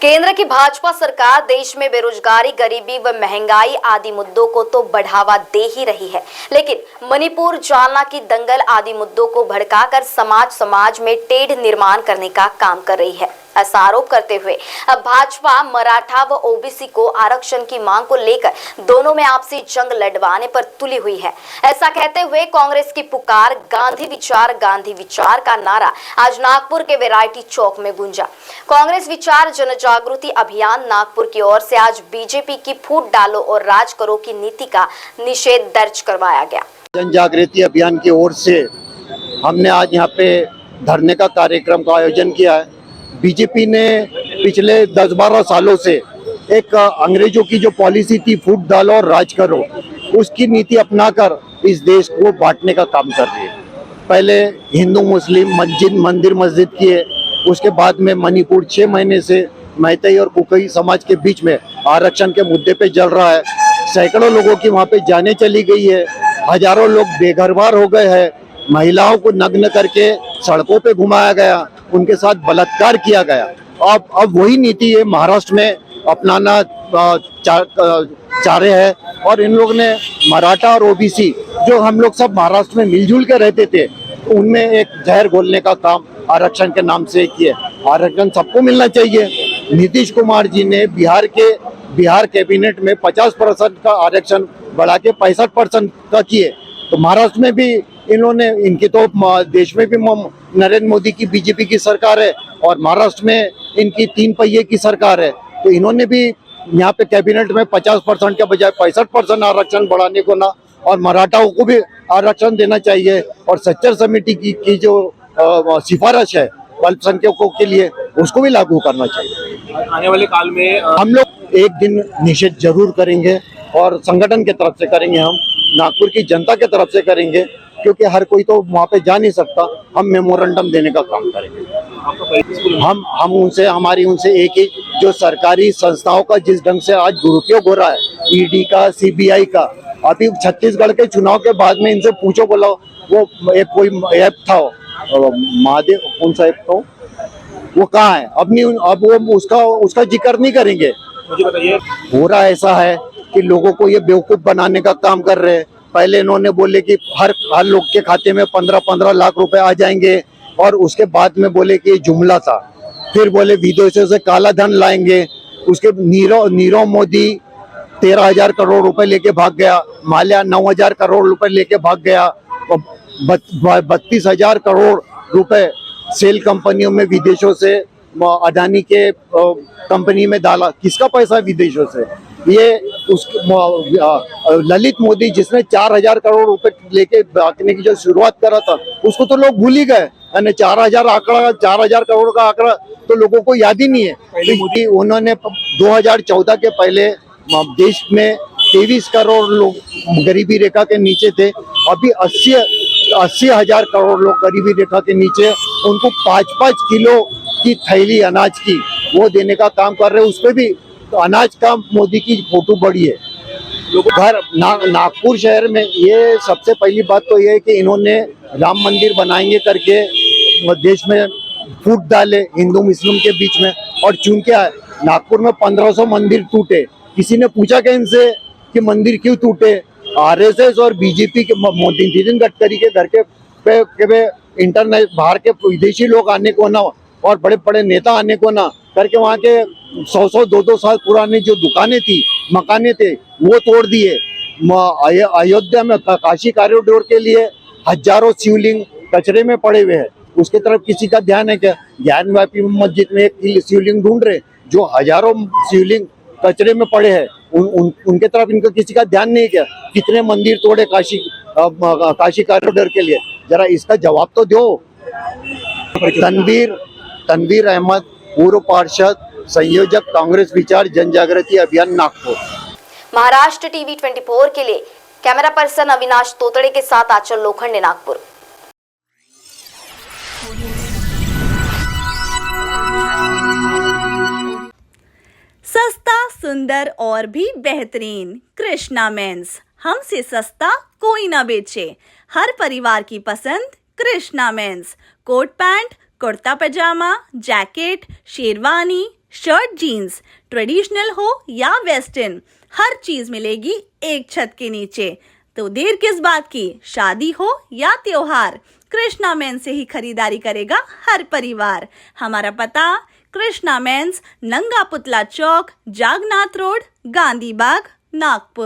केंद्र की भाजपा सरकार देश में बेरोजगारी, गरीबी व महंगाई आदि मुद्दों को तो बढ़ावा दे ही रही है, लेकिन मणिपुर, जालना की दंगल आदि मुद्दों को भड़काकर समाज में टेढ़ निर्माण करने का काम कर रही है। ऐसा आरोप करते हुए अब भाजपा मराठा व ओबीसी को आरक्षण की मांग को लेकर दोनों में आपसी जंग लड़वाने पर तुली हुई है। ऐसा कहते हुए कांग्रेस की पुकार गांधी विचार का नारा आज नागपुर के वैरायटी चौक में गूंजा। कांग्रेस विचार जन जागृति अभियान नागपुर की ओर से आज बीजेपी की फूट डालो और राज करो की नीति का निषेध दर्ज करवाया गया। जन जागृति अभियान की ओर से हमने आज यहाँ पे धरने का कार्यक्रम का आयोजन किया है। बीजेपी ने पिछले 10-12 सालों से एक अंग्रेजों की जो पॉलिसी थी फूट डालो और राज करो, उसकी नीति अपनाकर इस देश को बांटने का काम कर रही है। पहले हिंदू मुस्लिम मंदिर मस्जिद किए, उसके बाद में मणिपुर 6 महीने से मैतेई और कुकी समाज के बीच में आरक्षण के मुद्दे पे जल रहा है। सैकड़ों लोगों की वहाँ पे जाने चली गई है, हजारों लोग बेघरबार हो गए हैं, महिलाओं को नग्न करके सड़कों पे घुमाया गया, उनके साथ बलात्कार किया गया। अब वही नीति है महाराष्ट्र में अपनाना चाह रहे हैं और इन लोगों ने मराठा और ओबीसी जो हम लोग सब महाराष्ट्र में मिलजुल के रहते थे, उनमें एक जहर घोलने का काम आरक्षण के नाम से किए। आरक्षण सबको मिलना चाहिए। नीतीश कुमार जी ने बिहार कैबिनेट में 50% का आरक्षण बढ़ा के 65% का किए, तो महाराष्ट्र में भी इन्होंने, इनकी तो देश में भी नरेंद्र मोदी की बीजेपी की सरकार है और महाराष्ट्र में इनकी 3 पहिए की सरकार है, तो इन्होंने भी यहाँ पे कैबिनेट में 50% के बजाय 65% आरक्षण बढ़ाने को ना, और मराठाओं को भी आरक्षण देना चाहिए और सच्चर समिति की जो सिफारिश है अल्पसंख्यकों के लिए, उसको भी लागू करना चाहिए। आने वाले काल में हम लोग एक दिन निषेध जरूर करेंगे और संगठन की तरफ से करेंगे, हम नागपुर की जनता की तरफ से करेंगे, क्योंकि हर कोई तो वहाँ पे जा नहीं सकता। हम मेमोरेंडम देने का काम करेंगे। हमारी उनसे एक ही, जो सरकारी संस्थाओं का जिस ढंग से आज दुरुपयोग हो रहा है, ईडी का, सीबीआई का, अभी छत्तीसगढ़ के चुनाव के बाद में इनसे पूछो, बोला वो कोई ऐप था महादेव, कौन सा ऐप था वो कहाँ है? अब वो उसका जिक्र नहीं करेंगे। मुझे बताइए, हो रहा ऐसा है कि लोगों को ये बेवकूफ बनाने का काम कर रहे हैं। पहले इन्होंने बोले कि हर लोग के खाते में 15-15 लाख रुपए आ जाएंगे, और उसके बाद में बोले कि जुमला था। फिर बोले विदेशों से काला धन लाएंगे। उसके नीरव मोदी 13,000 करोड़ रुपए लेके भाग गया, माल्या 9,000 करोड़ रुपए लेके भाग गया, 32,000 करोड़ रुपए सेल कंपनियों में विदेशों से अडानी के कंपनी में डाला। किसका पैसा विदेशों से? ये ललित मोदी जिसने 4,000 करोड़ रुपए लेके भागने की जो शुरुआत करा था, उसको तो लोग भूल ही गए। 4,000 करोड़ का आंकड़ा तो लोगों को याद ही नहीं है। उन्होंने 2014 के पहले देश में 23 करोड़ लोग गरीबी रेखा के नीचे थे, अभी 80,000 करोड़ लोग गरीबी रेखा के नीचे। उनको 5-5 किलो की थैली अनाज की वो देने का काम कर रहे हैं। उस पर भी तो अनाज का मोदी की फोटो बड़ी है। नागपुर शहर में ये सबसे पहली बात तो ये है कि इन्होंने राम मंदिर बनाएंगे करके देश में फूट डाले हिंदू मुस्लिम के बीच में। और चूंकि नागपुर में 1500 मंदिर टूटे, किसी ने पूछा कि इनसे कि मंदिर क्यों टूटे? आरएसएस और बीजेपी के मोदी नितिन गडकरी के घर पे इंटरनेट बाहर के विदेशी लोग आने को ना, और बड़े बड़े नेता आने को ना करके वहाँ के 100 200 साल पुरानी जो दुकानें थी, मकाने थे, वो तोड़ दिए। अयोध्या में काशी कॉरिडोर के लिए हजारों शिवलिंग कचरे में पड़े हुए हैं, उसके तरफ किसी का ध्यान है क्या? ज्ञानवापी मस्जिद में एक शिवलिंग ढूंढ रहे, जो हजारों शिवलिंग कचरे में पड़े हैं, उनके तरफ इनका किसी का ध्यान नहीं क्या? कितने मंदिर तोड़े काशी कॉरिडोर के लिए? जरा इसका जवाब तो दो। तनवीर अहमद, पूर्व पार्षद, संयोजक, कांग्रेस विचार जन जागृति अभियान, नागपुर। महाराष्ट्र टीवी 24 के लिए कैमरा पर्सन अविनाश तोतड़े के साथ आंचल लोखंडे, नागपुर। सस्ता, सुंदर और भी बेहतरीन कृष्णा मेंस। हमसे सस्ता कोई ना बेचे। हर परिवार की पसंद Krishna men's. Coat pant, kurta pajama, jacket, sherwani, shirt, jeans, traditional हो या वेस्टर्न, हर चीज मिलेगी एक छत के नीचे। तो देर किस बात की, शादी हो या त्योहार, कृष्णा मेंस से ही खरीदारी करेगा हर परिवार। हमारा पता, कृष्णा मेंस, नंगा पुतला चौक, जागनाथ रोड, गांधी बाग, नागपुर।